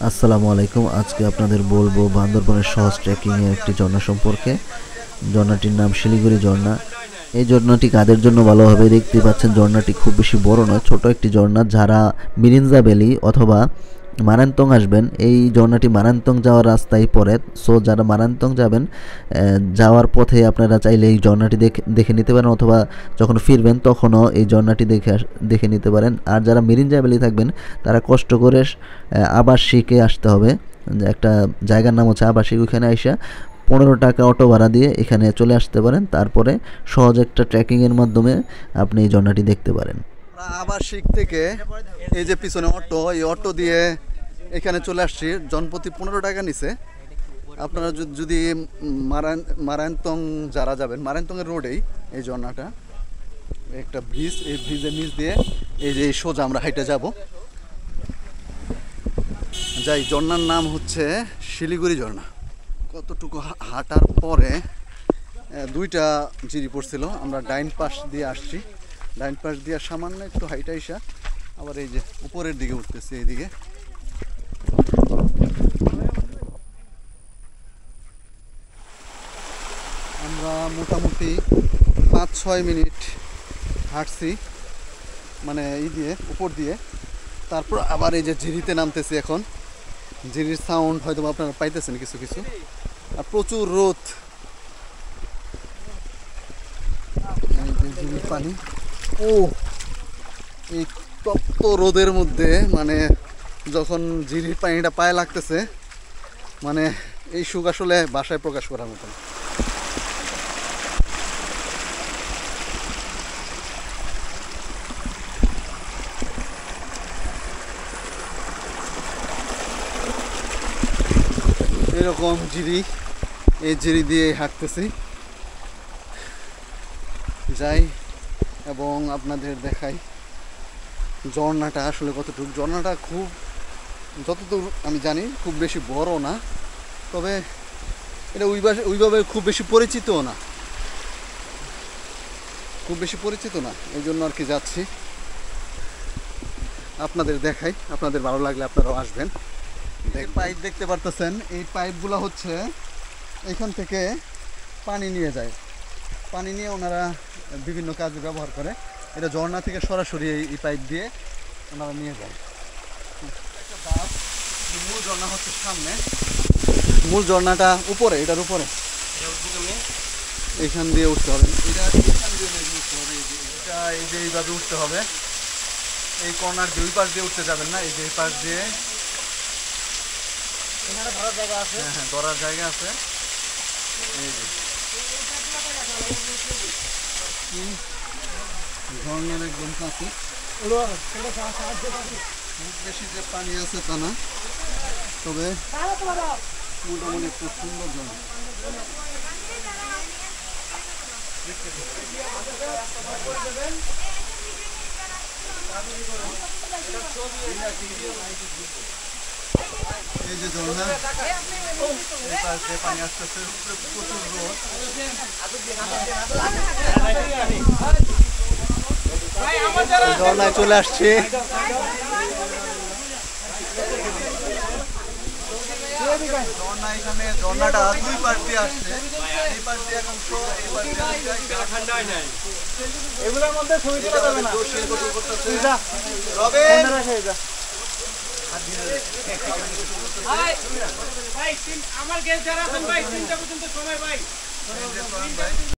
আসসালামু আলাইকুম। আজকে আপনাদের বলবো বান্দরবনের সহজ ট্রেকিং এর একটি ঝর্ণা সম্পর্কে। ঝর্ণাটির নাম শিলিগুড়ি ঝর্ণা। এই ঝর্ণাটি কাদের জন্য ভালো হবে? দেখতে পাচ্ছেন ঝর্ণাটি খুব বেশি বড় নয়, ছোট একটি ঝর্ণা। যারা মিরিঞ্জা ভ্যালি অথবা মারান্তং আসবেন, এই ঝর্ণাটি মারান্তং যাওয়ার রাস্তায় পড়ে। সো যারা মারান্তং যাবেন, যাওয়ার পথে আপনারা চাইলে এই ঝর্ণাটি দেখে নিতে পারেন, অথবা যখন ফিরবেন তখনও এই ঝর্ণাটি দেখে নিতে পারেন। আর যারা মিরিঞ্জা ভ্যালি থাকবেন তারা কষ্ট করে আবাসিকে আসতে হবে। একটা জায়গার নাম হচ্ছে আবাসিক, ওইখানে আইসা 15 টাকা অটো ভাড়া দিয়ে এখানে চলে আসতে পারেন। তারপরে সহজ একটা ট্রেকিংয়ের মাধ্যমে আপনি এই ঝর্ণাটি দেখতে পারেন। আবাসিক থেকে এই যে পিছনে অটো, এই অটো দিয়ে এখানে চলে আসছি। জনপ্রতি 15 টাকা নিছে। আপনারা যদি মারান্তং যারা যাবেন, মারান্তংয়ের রোডেই এই ঝর্ণাটা, একটা ব্রিজ, এই ব্রিজের নিচ দিয়ে এই যে সোজা আমরা হাইটে যাব। যাই, ঝর্ণার নাম হচ্ছে শিলিগুড়ি ঝর্ণা। কতটুকু হাঁটার পরে দুইটা জিরি পড়ছিল। আমরা ডাইন পাশ দিয়ে আসছি, ডাইন পাশ দিয়ে সামান্য একটু হাইটা আইসা আবার এই যে উপরের দিকে উঠতেছি। এইদিকে আমরা মোটামুটি 5-6 মিনিট হাঁটছি, মানে এই দিয়ে উপর দিয়ে। তারপর আবার এই যে জিরিতে নামতেছি। এখন জিরির সাউন্ড হয়তো আপনারা পাইতেছেন কিছু কিছু। আর প্রচুর রোদ, এই যে জিরির পানি। ও, এই তপ্ত রোদের মধ্যে মানে যখন জিরির পানিটা পায়ে লাগতেছে, মানে এই সুখ আসলে ভাষায় প্রকাশ করার মতন। এরকম জিরি, এই জিরি দিয়ে হাঁটতেছি। যাই এবং আপনাদের দেখাই ঝর্ণাটা আসলে কতটুকু। ঝর্ণাটা খুব, যতদূর আমি জানি, খুব বেশি বড় না, তবে এটা ওইভাবে খুব বেশি পরিচিতও না, এই জন্য আর কি যাচ্ছি। আপনাদের দেখাই, আপনাদের ভালো লাগলে আপনারাও আসবেন। পাইপ দেখতে পারতেছেন, এই পাইপগুলো হচ্ছে এখান থেকে পানি নিয়ে যায়। পানি নিয়ে ওনারা বিভিন্ন কাজে ব্যবহার করে। এটা ঝর্ণা থেকে সরাসরি এই পাইপ দিয়ে ওনারা নিয়ে যায়। মূল ঝর্ণা হচ্ছে সামনে, মূল ঝর্ণাটা উপরে, এটার উপরে এইখান দিয়ে উঠতে হবে। এটা এইখান দিয়ে উঠতে হবে, এটা এই যে এইভাবে উঠতে হবে। এই কর্নার দিয়ে ওই পাশ দিয়ে উঠতে যাবেন না, এই যে এই পাশ দিয়ে। এখানে ধরার জায়গা আছে, হ্যাঁ ধরার জায়গা আছে। এই যে ঝর্ণার একদম কাছে, খুব বেশি যে পানি আছে তা না, তবে মোটামুটি খুব সুন্দর ঝর্ণা। এই যে ঝর্ণা, এই পাশ দিয়ে পানি আসতেছে, প্রচুর রোদ। ঝর্ণায় চলে আসছে। ঝর্ণা, এখানে ঝর্ণাটা দুই পাশ দিয়ে আসছে, এই পাশ দিয়ে এক অংশ, এই পাশ দিয়ে এগুলোর মধ্যে ছবি তোলা যাবে না। আমার গেস্ট যারা আছেন ভাই, 3টা পর্যন্ত সময় ভাই।